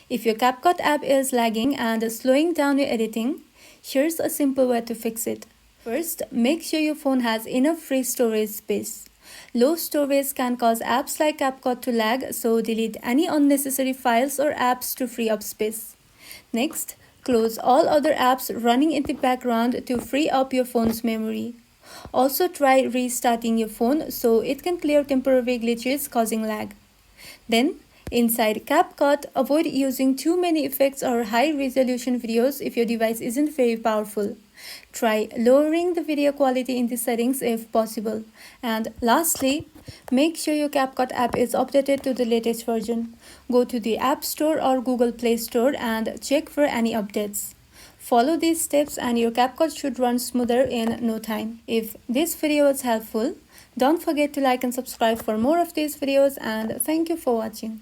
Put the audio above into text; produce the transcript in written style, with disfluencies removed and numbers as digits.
If your CapCut app is lagging and slowing down your editing, here's a simple way to fix it. First, make sure your phone has enough free storage space. Low storage can cause apps like CapCut to lag, so delete any unnecessary files or apps to free up space. Next, close all other apps running in the background to free up your phone's memory. Also try restarting your phone so it can clear temporary glitches causing lag. Then, inside CapCut, avoid using too many effects or high-resolution videos if your device isn't very powerful. Try lowering the video quality in the settings if possible. And lastly, make sure your CapCut app is updated to the latest version. Go to the App Store or Google Play Store and check for any updates. Follow these steps and your CapCut should run smoother in no time. If this video was helpful, don't forget to like and subscribe for more of these videos, and thank you for watching.